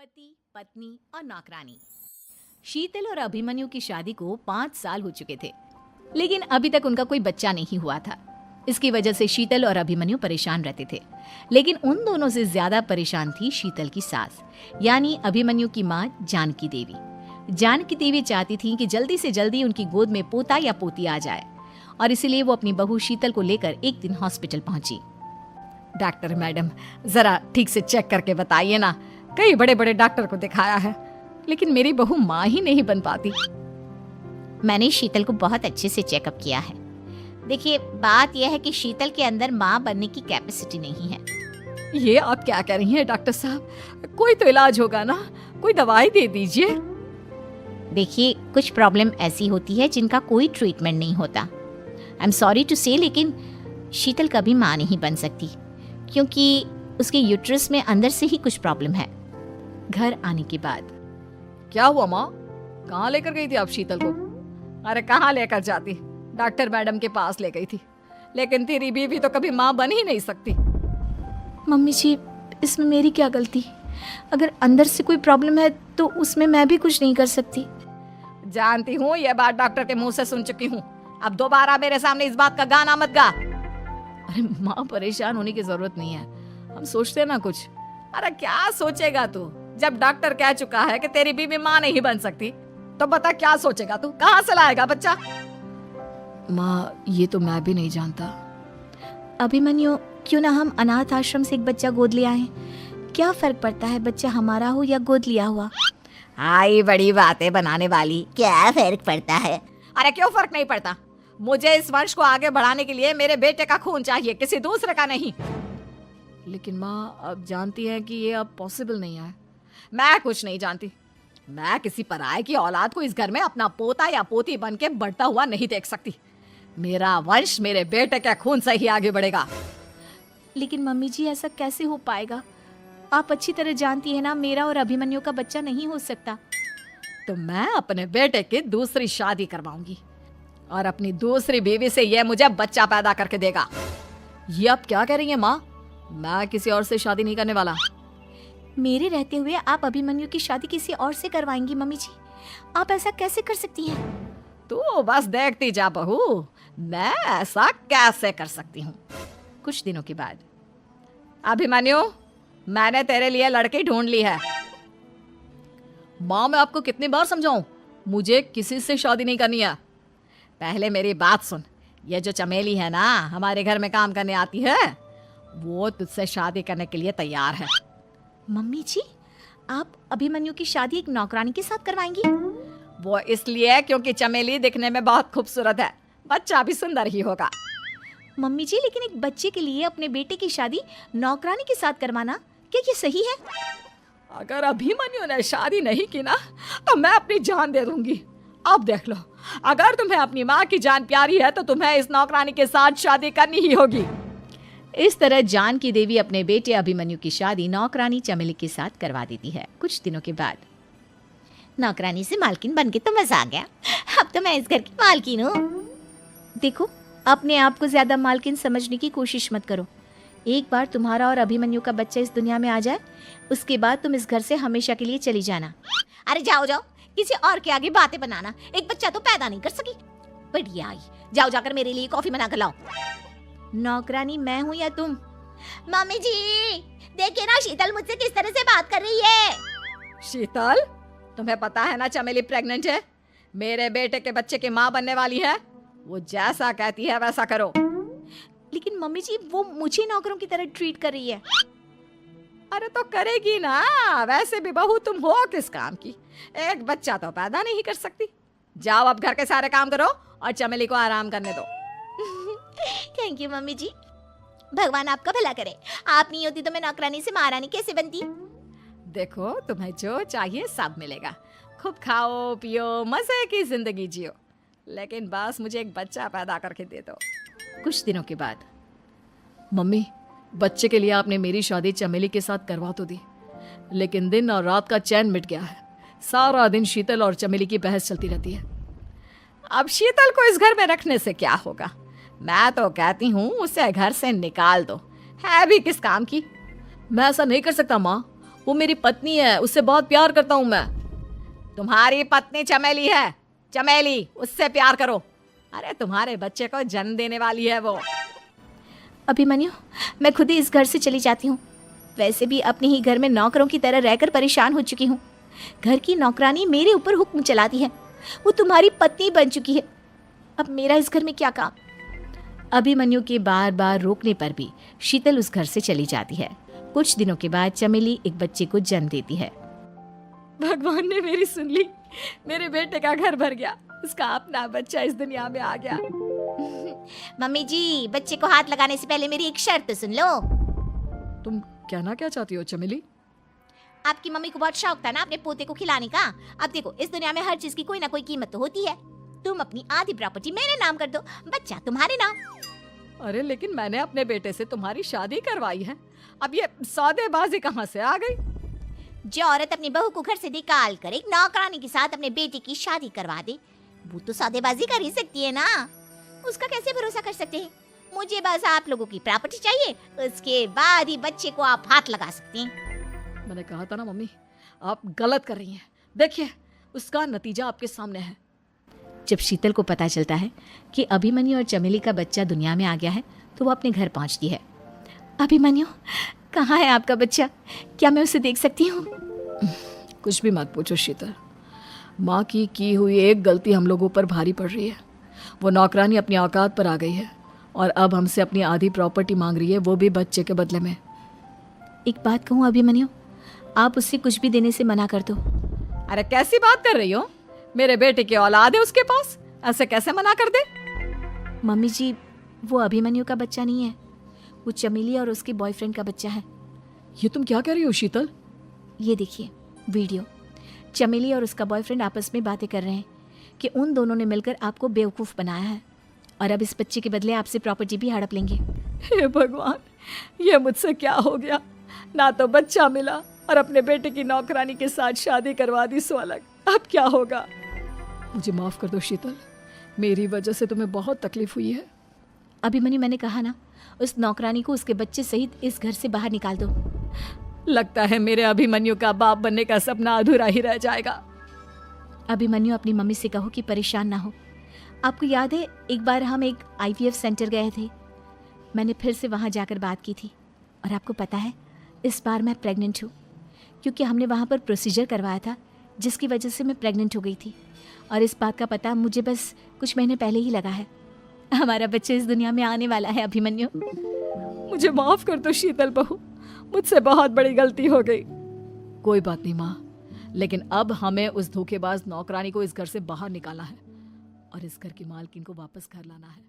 पति, पत्नी और नौकरानी। शीतल और अभिमन्यु की शादी को 5 साल हो चुके थे, लेकिन अभी तक उनका कोई बच्चा नहीं हुआ था। इसकी वजह से शीतल और अभिमन्यु परेशान रहते थे, लेकिन उन दोनों से ज्यादा परेशान थी शीतल की सास, यानी अभिमन्यु की माँ जानकी देवी। जानकी देवी चाहती थी कि जल्दी से जल्दी उनकी गोद में पोता या पोती आ जाए, और इसीलिए वो अपनी बहू शीतल को लेकर एक दिन हॉस्पिटल पहुंची। डॉक्टर मैडम, जरा ठीक से चेक करके बताइए ना। कई बड़े बड़े डॉक्टर को दिखाया है, लेकिन मेरी बहू माँ ही नहीं बन पाती। मैंने शीतल को बहुत अच्छे से चेकअप किया है। देखिए, बात यह है कि शीतल के अंदर माँ बनने की कैपेसिटी नहीं है। ये आप क्या कह रही हैं डॉक्टर साहब? कोई तो इलाज होगा ना, कोई दवाई दे दीजिए। देखिए, कुछ प्रॉब्लम ऐसी होती है जिनका कोई ट्रीटमेंट नहीं होता। आई एम सॉरी टू से, लेकिन शीतल कभी माँ नहीं बन सकती, क्योंकि उसके यूट्रस में अंदर से ही कुछ प्रॉब्लम है। घर आने के बाद क्या हुआ माँ? कहाँ लेकर गई थी आप शीतल को? अरे कहाँ लेकर जाती, डॉक्टर मैडम के पास ले गई थी, लेकिन तेरी बीवी तो कभी माँ बन ही नहीं सकती। मम्मी जी, इसमें मेरी क्या गलती? अगर अंदर से कोई प्रॉब्लम है तो उसमें मैं भी कुछ नहीं कर सकती। जानती हूँ, ये बात डॉक्टर के मुंह से सुन चुकी हूँ। अब दोबारा मेरे सामने इस बात का गाना मत गा। अरे माँ, परेशान होने की जरूरत नहीं है, हम सोचते हैं ना कुछ। अरे क्या सोचेगा तू? जब डॉक्टर कह चुका है कि तेरी बीवी माँ नहीं बन सकती, तो बता क्या सोचेगा तू? कहाँ से लाएगा बच्चा? माँ, ये तो मैं भी नहीं जानता। अभिमन्यु, क्यों ना हम अनाथ आश्रम से एक बच्चा गोद ले आए? क्या फर्क पड़ता है बच्चा हमारा हो या गोद लिया हुआ? आई बड़ी बातें बनाने वाली। क्या फर्क पड़ता है? अरे क्यों फर्क नहीं पड़ता? मुझे इस वंश को आगे बढ़ाने के लिए मेरे बेटे का खून चाहिए, किसी दूसरे का नहीं। लेकिन माँ, आप जानती हैं कि ये अब पॉसिबल नहीं है। मैं कुछ नहीं जानती। मैं किसी पराये की औलाद को इस घर में अपना पोता या पोती बन के बढ़ता हुआ नहीं देख सकती। मेरा वंश मेरे बेटे के खून से ही आगे बढ़ेगा। लेकिन मम्मी जी, ऐसा कैसे हो पाएगा? आप अच्छी तरह जानती है ना, मेरा और अभिमन्यु का बच्चा नहीं हो सकता। तो मैं अपने बेटे की दूसरी शादी करवाऊंगी, और अपनी दूसरी बीवी से यह मुझे बच्चा पैदा करके देगा। ये आप क्या कह रही हैं माँ? मैं किसी और से शादी नहीं करने वाला। मेरे रहते हुए आप अभिमन्यु की शादी किसी और से करवाएंगी? मम्मी जी, आप ऐसा कैसे कर सकती हैं? तू बस देखती जा बहू, मैं ऐसा कैसे कर सकती हूँ। कुछ दिनों के बाद, अभिमन्यु, मैंने तेरे लिए लड़की ढूंढ ली है। माँ, मैं आपको कितनी बार समझाऊं, मुझे किसी से शादी नहीं करनी है। पहले मेरी बात सुन। ये जो चमेली है ना, हमारे घर में काम करने आती है, वो तुझसे शादी करने के लिए तैयार है। मम्मी जी, आप अभिमन्यु की शादी एक नौकरानी के साथ करवाएंगी? वो इसलिए क्योंकि चमेली दिखने में बहुत खूबसूरत है, बच्चा भी सुंदर ही होगा। मम्मी जी, लेकिन एक बच्चे के लिए अपने बेटे की शादी नौकरानी के साथ करवाना, क्या ये सही है? अगर अभिमन्यु ने शादी नहीं की ना, तो मैं अपनी जान दे दूंगी। अब देख लो, अगर तुम्हें अपनी माँ की जान प्यारी है तो तुम्हें इस नौकरानी के साथ शादी करनी ही होगी। इस तरह जानकी देवी अपने बेटे अभिमन्यु की शादी नौकरानी चमेली के साथ करवा देती है। कुछ दिनों के बाद, नौकरानी से मालकिन बन के तो मजा आ गया। अब तो मैं इस घर की मालकिन हूँ। देखो, अपने आप को ज्यादा मालकिन समझने की कोशिश मत करो। एक बार तुम्हारा और अभिमन्यु का बच्चा इस दुनिया में आ जाए, उसके बाद तुम इस घर से हमेशा के लिए चली जाना। अरे जाओ जाओ, किसी और के आगे बातें बनाना। एक बच्चा तो पैदा नहीं कर सकी। बढ़िया आई, जाओ जाकर मेरे लिए कॉफी बना कर लाओ। नौकरानी मैं हूँ या तुम? मम्मी जी, देखिए ना शीतल मुझसे किस तरह से बात कर रही है। शीतल, तुम्हें पता है ना चमेली प्रेग्नेंट है, मेरे बेटे के बच्चे की माँ बनने वाली है। वो जैसा कहती है वैसा करो। लेकिन मम्मी जी, वो मुझे नौकरों की तरह ट्रीट कर रही है। अरे तो करेगी ना, वैसे भी बहू तुम हो किस काम की? एक बच्चा तो पैदा नहीं कर सकती। जाओ अब घर के सारे काम करो और चमेली को आराम करने दो। थैंक यू मम्मी जी, भगवान आपका भला करे। आप नहीं होती तो मैं नौकरानी से महारानी कैसे बनती? देखो, तुम्हें जो चाहिए सब मिलेगा। खूब खाओ पियो, मजे की जिंदगी जियो, लेकिन बस मुझे एक बच्चा पैदा करके दे दो। कुछ दिनों के बाद, मम्मी, बच्चे के लिए आपने मेरी शादी चमेली के साथ करवा तो दी, लेकिन दिन और रात का चैन मिट गया है। सारा दिन शीतल और चमेली की बहस चलती रहती है। अब शीतल को इस घर में रखने से क्या होगा? मैं तो कहती हूँ उसे घर से निकाल दो, है भी किस काम की। मैं ऐसा नहीं कर सकता माँ, वो मेरी पत्नी है, उससे बहुत प्यार करता हूं मैं। तुम्हारी पत्नी चमेली है, चमेली, उससे प्यार करो। अरे तुम्हारे बच्चे को जन्म देने वाली है वो। अभिमन्यु, मैं खुद ही इस घर से चली जाती हूँ। वैसे भी अपने ही घर में नौकरों की तरह रहकर परेशान हो चुकी हूँ। घर की नौकरानी मेरे ऊपर हुक्म चलाती है। वो तुम्हारी पत्नी बन चुकी है। अब मेरा इस घर में क्या काम? अभिमन्यु के बार बार रोकने पर भी शीतल उस घर से चली जाती है। कुछ दिनों के बाद चमेली एक बच्चे को जन्म देती है। भगवान ने मेरी सुन ली, मेरे बेटे का घर भर गया, उसका अपना बच्चा इस दुनिया में आ गया। मम्मी जी, बच्चे को हाथ लगाने से पहले मेरी एक शर्त सुन लो। तुम कहना क्या चाहती हो चमेली? आपकी मम्मी को बहुत शौक था ना अपने पोते को खिलाने का। अब देखो, इस दुनिया में हर चीज की कोई ना कोई कीमत तो होती है। तुम अपनी आधी प्रॉपर्टी मेरे नाम कर दो, बच्चा तुम्हारे नाम। अरे लेकिन मैंने अपने बेटे से तुम्हारी शादी करवाई है, अब ये सौदेबाजी कहाँ से आ गई? जो औरत अपनी बहू को घर से निकाल कर एक नौकरानी के साथ अपने बेटे की शादी करवा दे, वो तो सौदेबाजी कर ही सकती है ना। उसका कैसे भरोसा कर सकते हैं? मुझे बस आप लोगों की प्रॉपर्टी चाहिए, उसके बाद ही बच्चे को आप हाथ लगा सकते हैं। मैंने कहा था ना मम्मी, आप गलत कर रही हैं। देखिए, उसका नतीजा आपके सामने है। जब शीतल को पता चलता है कि अभिमन्यु और चमेली का बच्चा दुनिया में आ गया है तो वो अपने घर पहुंचती है। अभिमन्यु, कहाँ है आपका बच्चा? क्या मैं उसे देख सकती हूँ? कुछ भी मत पूछो शीतल, माँ की हुई एक गलती हम लोगों पर भारी पड़ रही है। वो नौकरानी अपनी औकात पर आ गई है और अब हमसे अपनी आधी प्रॉपर्टी मांग रही है, वो भी बच्चे के बदले में। एक बात कहूँ अभिमन्यु, आप उससे कुछ भी देने से मना कर दो। अरे कैसी बात कर रही हो? मेरे बेटे की औलाद है उसके पास, ऐसे कैसे मना कर दे? मम्मी जी, वो अभिमन्यु का बच्चा नहीं है, वो चमेली और उसके बॉयफ्रेंड का बच्चा है। ये तुम क्या कह रही हो शीतल? ये देखिए वीडियो। चमेली और उसका बॉयफ्रेंड आपस में बातें कर रहे हैं कि उन दोनों ने मिलकर आपको बेवकूफ़ बनाया है और अब इस बच्चे के बदले आपसे प्रॉपर्टी भी हड़प लेंगे। हे भगवान, ये मुझसे क्या हो गया? ना तो बच्चा मिला और अपने बेटे की नौकरानी के साथ शादी करवा दी सो अलग। अब क्या होगा? मुझे माफ कर दो शीतल, मेरी वजह से तुम्हें बहुत तकलीफ हुई है। अभिमन्यु, मैंने कहा ना, उस नौकरानी को उसके बच्चे सहित इस घर से बाहर निकाल दो। लगता है मेरे अभिमन्यु का बाप बनने का सपना अधूरा ही रह जाएगा। अभिमन्यु, अपनी मम्मी से कहो कि परेशान ना हो। आपको याद है एक बार हम एक IVF सेंटर गए थे, मैंने फिर से वहाँ जाकर बात की थी और आपको पता है इस बार मैं प्रेग्नेंट हूँ, क्योंकि हमने वहाँ पर प्रोसीजर करवाया था जिसकी वजह से मैं प्रेग्नेंट हो गई थी और इस बात का पता मुझे बस कुछ महीने पहले ही लगा है। हमारा बच्चा इस दुनिया में आने वाला है अभिमन्यु। मुझे माफ कर दो शीतल बहू, मुझसे बहुत बड़ी गलती हो गई। कोई बात नहीं माँ, लेकिन अब हमें उस धोखेबाज नौकरानी को इस घर से बाहर निकालना है और इस घर की मालकिन को वापस घर लाना है।